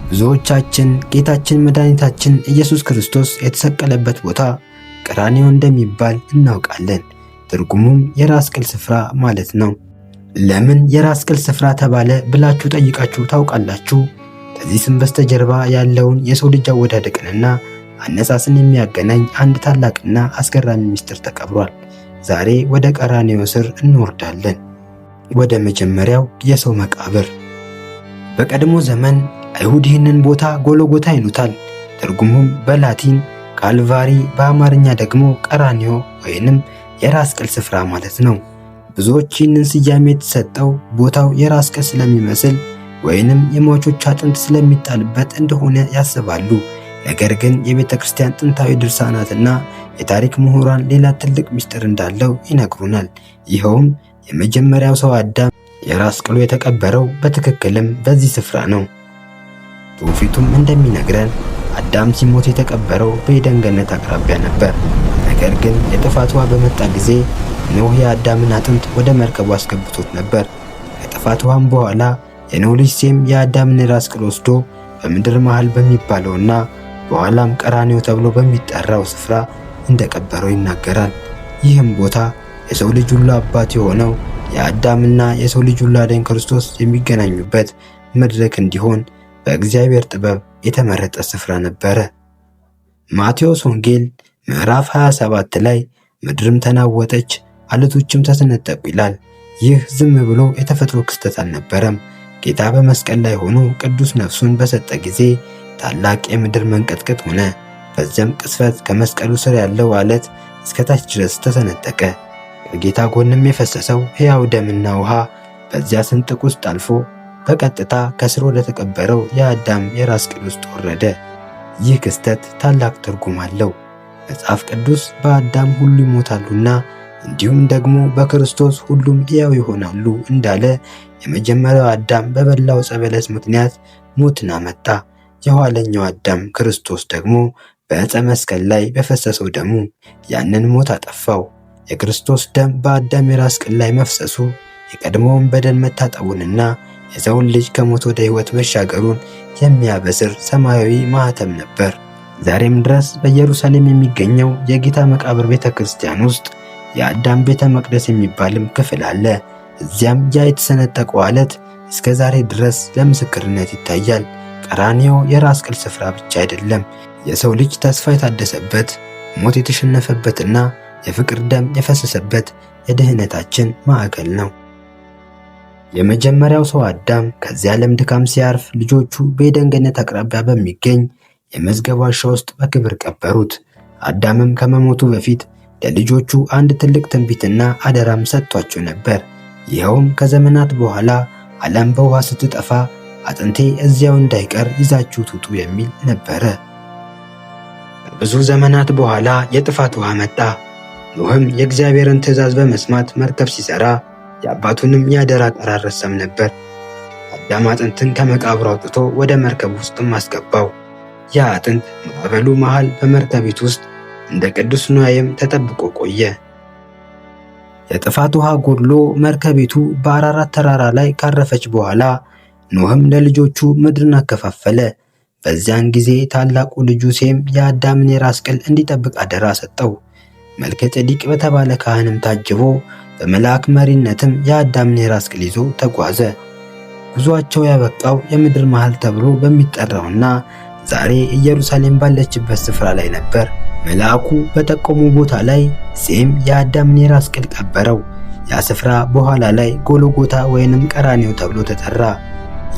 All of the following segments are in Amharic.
ብዙዎቻችን ጌታችን መድኃኒታችን ኢየሱስ ክርስቶስ የተሰቀለበት ቦታ ቀራንዮ እንደሚባል እናውቃለን። ትርጉሙም የራስ ቅል ስፍራ ማለት ነው። ለምን የራስ ቅል ስፍራ ተባለ ብላችሁ ጠይቃችሁ ታውቃላችሁ? ከዚህ ስም በስተጀርባ ያለውን የሰው ልጅ አወዳደቅንና አነሳስን የሚያገናኝ አንድ ታላቅና አስገራሚ ምስጢር ተቀብሯል። ዛሬ ወደ ቀራንዮ ስር እንወርዳለን። ወደ መጀመሪያው የሰው መቃብር። በቀድሞ ዘመን አይሁድ ይህንን ቦታ ጎልጎታ ይሉታል። ትርጉሙም በላቲን ካልቫሪ፣ በአማርኛ ደግሞ ቀራንዮ ወይንም የራስ ቅል ስፍራ ማለት ነው። ብዙዎች ይህንን ስያሜ የተሰጠው ቦታው የራስ ቅል ስለሚመስል ወይንም የሟቾች አጥንት ስለሚጣልበት እንደሆነ ያስባሉ። ነገር ግን የቤተ ክርስቲያን ጥንታዊ ድርሳናትና የታሪክ ምሁራን ሌላ ትልቅ ምስጢር እንዳለው ይነግሩናል። ይኸውም የመጀመሪያው ሰው አዳም የራስ ቅሉ የተቀበረው በትክክልም በዚህ ስፍራ ነው። ትውፊቱም እንደሚነግረን አዳም ሲሞት የተቀበረው በኤደን ገነት አቅራቢያ ነበር። ነገር ግን የጥፋት ውሃ በመጣ ጊዜ ኖህ የአዳምን አጥንት ወደ መርከቡ አስገብቶት ነበር። ከጥፋት ውሃም በኋላ የኖህ ልጅ ሴም የአዳምን ራስ ቅል ወስዶ በምድር መሃል በሚባለውና በኋላም ቀራንዮ ተብሎ በሚጠራው ስፍራ እንደቀበረው ይናገራል። ይህም ቦታ የሰው ልጅ ሁሉ አባት የሆነው የአዳምና የሰው ልጅ ሁሉ አዳኝ ክርስቶስ የሚገናኙበት መድረክ እንዲሆን በእግዚአብሔር ጥበብ የተመረጠ ስፍራ ነበረ። ማቴዎስ ወንጌል ምዕራፍ 27 ላይ ምድርም ተናወጠች፣ አለቶችም ተሰነጠቁ ይላል። ይህ ዝም ብሎ የተፈጥሮ ክስተት አልነበረም። ጌታ በመስቀል ላይ ሆኖ ቅዱስ ነፍሱን በሰጠ ጊዜ ታላቅ የምድር መንቀጥቀጥ ሆነ። በዚያም ቅስፈት ከመስቀሉ ስር ያለው አለት እስከታች ድረስ ተሰነጠቀ። ከጌታ ጎንም የፈሰሰው ሕያው ደምና ውሃ በዚያ ስንጥቅ ውስጥ አልፎ በቀጥታ ከስር ወደ ተቀበረው የአዳም የራስ ቅል ውስጥ ወረደ። ይህ ክስተት ታላቅ ትርጉም አለው። መጽሐፍ ቅዱስ በአዳም ሁሉ ይሞታሉና እንዲሁም ደግሞ በክርስቶስ ሁሉም ሕያው ይሆናሉ እንዳለ የመጀመሪያው አዳም በበላው ዕፀ በለስ ምክንያት ሞትን አመጣ። የኋለኛው አዳም ክርስቶስ ደግሞ በዕፀ መስቀል ላይ በፈሰሰው ደሙ ያንን ሞት አጠፋው። የክርስቶስ ደም በአዳም የራስ ቅል ላይ መፍሰሱ የቀድሞውን በደል መታጠቡንና የሰውን ልጅ ከሞት ወደ ሕይወት መሻገሩን የሚያበስር ሰማያዊ ማኅተም ነበር። ዛሬም ድረስ በኢየሩሳሌም የሚገኘው የጌታ መቃብር ቤተ ክርስቲያን ውስጥ የአዳም ቤተ መቅደስ የሚባልም ክፍል አለ። እዚያም ያ የተሰነጠቀው አለት እስከ ዛሬ ድረስ ለምስክርነት ይታያል። ቀራንዮ የራስ ቅል ስፍራ ብቻ አይደለም፣ የሰው ልጅ ተስፋ የታደሰበት፣ ሞት የተሸነፈበትና የፍቅር ደም የፈሰሰበት የድህነታችን ማዕከል ነው። የመጀመሪያው ሰው አዳም ከዚህ ዓለም ድካም ሲያርፍ ልጆቹ በኤደን ገነት አቅራቢያ በሚገኝ የመዝገብ ዋሻ ውስጥ በክብር ቀበሩት። አዳምም ከመሞቱ በፊት ለልጆቹ አንድ ትልቅ ትንቢትና አደራም ሰጥቷቸው ነበር። ይኸውም ከዘመናት በኋላ ዓለም በውሃ ስትጠፋ አጥንቴ እዚያው እንዳይቀር ይዛችሁት ውጡ የሚል ነበረ። ብዙ ዘመናት በኋላ የጥፋት ውሃ መጣ። ኖህም የእግዚአብሔርን ትእዛዝ በመስማት መርከብ ሲሰራ የአባቱንም የአደራ ቃል አልረሳም ነበር። አዳም አጥንትን ከመቃብሩ አውጥቶ ወደ መርከብ ውስጥም አስገባው። ያ አጥንት ማዕበሉ መሃል በመርከቢቱ ውስጥ እንደ ቅዱስ ኑኃይም ተጠብቆ ቆየ። የጥፋት ውሃ ጎድሎ መርከቢቱ በአራራት ተራራ ላይ ካረፈች በኋላ ኖህም ለልጆቹ ምድርን አከፋፈለ። በዚያን ጊዜ ታላቁ ልጁ ሴም የአዳምን የራስ ቅል እንዲጠብቅ አደራ ሰጠው። መልከ ጼዴቅ በተባለ ካህንም ታጅቦ በመልአክ መሪነትም የአዳምን የራስ ቅል ይዞ ተጓዘ። ጉዟቸው ያበቃው የምድር መሃል ተብሎ በሚጠራውና ዛሬ ኢየሩሳሌም ባለችበት ስፍራ ላይ ነበር። መልአኩ በጠቆሙ ቦታ ላይ ሴም የአዳምን የራስ ቅል ቀበረው። ያ ስፍራ በኋላ ላይ ጎልጎታ ወይንም ቀራንዮ ተብሎ ተጠራ።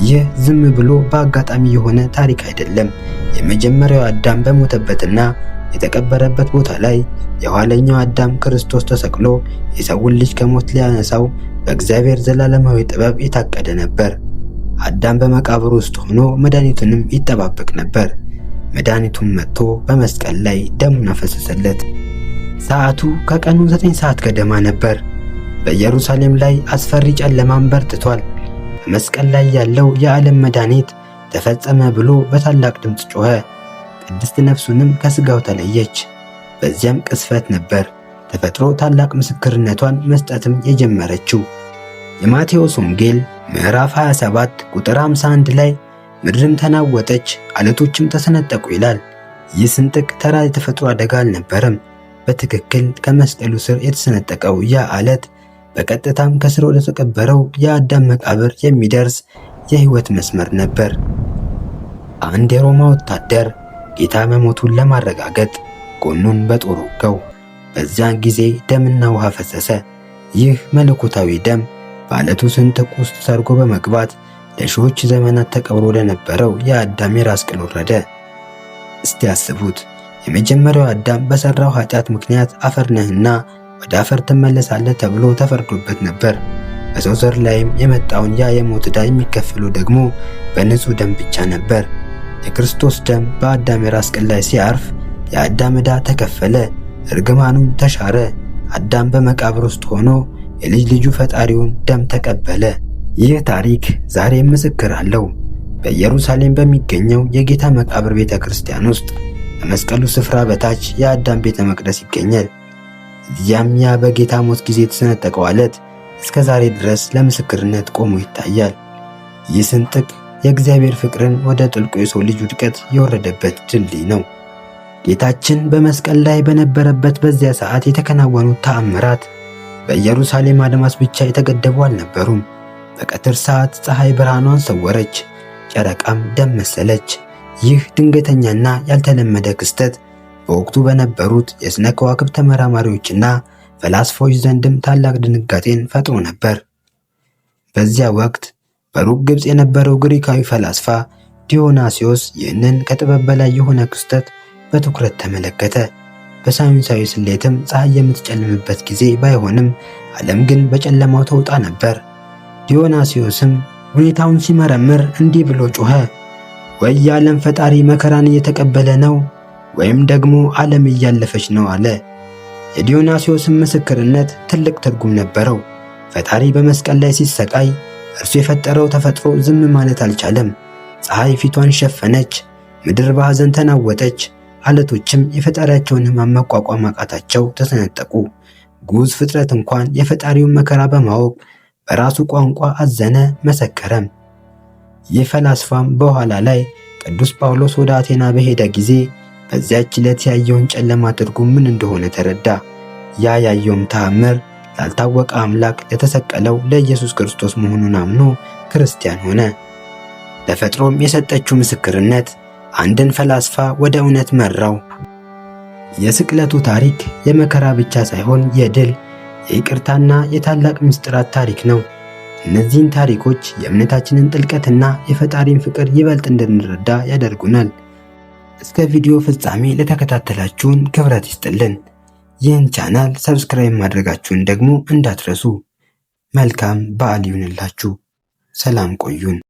ይህ ዝም ብሎ በአጋጣሚ የሆነ ታሪክ አይደለም። የመጀመሪያው አዳም በሞተበትና የተቀበረበት ቦታ ላይ የኋለኛው አዳም ክርስቶስ ተሰቅሎ የሰውን ልጅ ከሞት ሊያነሳው በእግዚአብሔር ዘላለማዊ ጥበብ የታቀደ ነበር። አዳም በመቃብር ውስጥ ሆኖ መድኃኒቱንም ይጠባበቅ ነበር። መድኃኒቱም መጥቶ በመስቀል ላይ ደሙን አፈሰሰለት። ሰዓቱ ከቀኑ 9 ሰዓት ገደማ ነበር። በኢየሩሳሌም ላይ አስፈሪ ጨለማም በርትቷል። በመስቀል ላይ ያለው የዓለም መድኃኒት ተፈጸመ ብሎ በታላቅ ድምፅ ጮኸ። ቅድስት ነፍሱንም ከሥጋው ተለየች። በዚያም ቅስፈት ነበር ተፈጥሮ ታላቅ ምስክርነቷን መስጠትም የጀመረችው። የማቴዎስ ወንጌል ምዕራፍ 27 ቁጥር 51 ላይ ምድርም ተናወጠች፣ አለቶችም ተሰነጠቁ ይላል። ይህ ስንጥቅ ተራ የተፈጥሮ አደጋ አልነበረም። በትክክል ከመስቀሉ ስር የተሰነጠቀው ያ አለት በቀጥታም ከስር ወደ ተቀበረው የአዳም መቃብር የሚደርስ የህይወት መስመር ነበር። አንድ የሮማ ወታደር ጌታ መሞቱን ለማረጋገጥ ጎኑን በጦር ወጋው። በዚያን ጊዜ ደምና ውሃ ፈሰሰ። ይህ መለኮታዊ ደም በአለቱ ስንጥቅ ውስጥ ሰርጎ በመግባት ለሺዎች ዘመናት ተቀብሮ ለነበረው የአዳም የራስ ቅል ወረደ። እስቲ ያስቡት፣ የመጀመሪያው አዳም በሰራው ኃጢአት ምክንያት አፈር ነህና ወደ አፈር ትመለሳለህ ተብሎ ተፈርዶበት ነበር። በሰው ዘር ላይም የመጣውን ያ የሞት ዕዳ የሚከፍለው ደግሞ በንጹህ ደም ብቻ ነበር። የክርስቶስ ደም በአዳም የራስ ቅል ላይ ሲያርፍ የአዳም ዕዳ ተከፈለ፣ እርግማኑም ተሻረ። አዳም በመቃብር ውስጥ ሆኖ የልጅ ልጁ ፈጣሪውን ደም ተቀበለ። ይህ ታሪክ ዛሬም ምስክር አለው። በኢየሩሳሌም በሚገኘው የጌታ መቃብር ቤተ ክርስቲያን ውስጥ ከመስቀሉ ስፍራ በታች የአዳም ቤተ መቅደስ ይገኛል። እዚያም ያ በጌታ ሞት ጊዜ የተሰነጠቀው አለት እስከ ዛሬ ድረስ ለምስክርነት ቆሞ ይታያል። ይህ ስንጥቅ የእግዚአብሔር ፍቅርን ወደ ጥልቁ የሰው ልጅ ውድቀት የወረደበት ድልድይ ነው። ጌታችን በመስቀል ላይ በነበረበት በዚያ ሰዓት የተከናወኑት ተአምራት በኢየሩሳሌም አድማስ ብቻ የተገደቡ አልነበሩም። በቀትር ሰዓት ፀሐይ ብርሃኗን ሰወረች፣ ጨረቃም ደም መሰለች። ይህ ድንገተኛና ያልተለመደ ክስተት በወቅቱ በነበሩት የሥነ ከዋክብት ተመራማሪዎችና ፈላስፎች ዘንድም ታላቅ ድንጋጤን ፈጥሮ ነበር። በዚያ ወቅት በሩቅ ግብፅ የነበረው ግሪካዊ ፈላስፋ ዲዮናስዮስ ይህንን ከጥበብ በላይ የሆነ ክስተት በትኩረት ተመለከተ። በሳይንሳዊ ስሌትም ፀሐይ የምትጨልምበት ጊዜ ባይሆንም ዓለም ግን በጨለማው ተውጣ ነበር። ዲዮናስዮስም ሁኔታውን ሲመረምር እንዲህ ብሎ ጮኸ፣ ወይ የዓለም ፈጣሪ መከራን እየተቀበለ ነው ወይም ደግሞ ዓለም እያለፈች ነው አለ። የዲዮናስዮስም ምስክርነት ትልቅ ትርጉም ነበረው። ፈጣሪ በመስቀል ላይ ሲሰቃይ እርሱ የፈጠረው ተፈጥሮ ዝም ማለት አልቻለም። ፀሐይ ፊቷን ሸፈነች፣ ምድር በሐዘን ተናወጠች፣ አለቶችም የፈጣሪያቸውን ሕማም መቋቋም አቃታቸው፣ ተሰነጠቁ። ግዑዝ ፍጥረት እንኳን የፈጣሪውን መከራ በማወቅ በራሱ ቋንቋ አዘነ፣ መሰከረም። ይህ ፈላስፋም በኋላ ላይ ቅዱስ ጳውሎስ ወደ አቴና በሄደ ጊዜ በዚያች ዕለት ያየውን ጨለማ ትርጉም ምን እንደሆነ ተረዳ። ያ ያየውም ተአምር ላልታወቀ አምላክ ለተሰቀለው ለኢየሱስ ክርስቶስ መሆኑን አምኖ ክርስቲያን ሆነ። ተፈጥሮም የሰጠችው ምስክርነት አንድን ፈላስፋ ወደ እውነት መራው። የስቅለቱ ታሪክ የመከራ ብቻ ሳይሆን የድል፣ የይቅርታና የታላቅ ምስጢራት ታሪክ ነው። እነዚህን ታሪኮች የእምነታችንን ጥልቀትና የፈጣሪን ፍቅር ይበልጥ እንድንረዳ ያደርጉናል። እስከ ቪዲዮ ፍጻሜ ለተከታተላችሁን ክብረት ይስጥልን። ይህን ቻናል ሰብስክራይብ ማድረጋችሁን ደግሞ እንዳትረሱ። መልካም በዓል ይሁንላችሁ። ሰላም ቆዩን።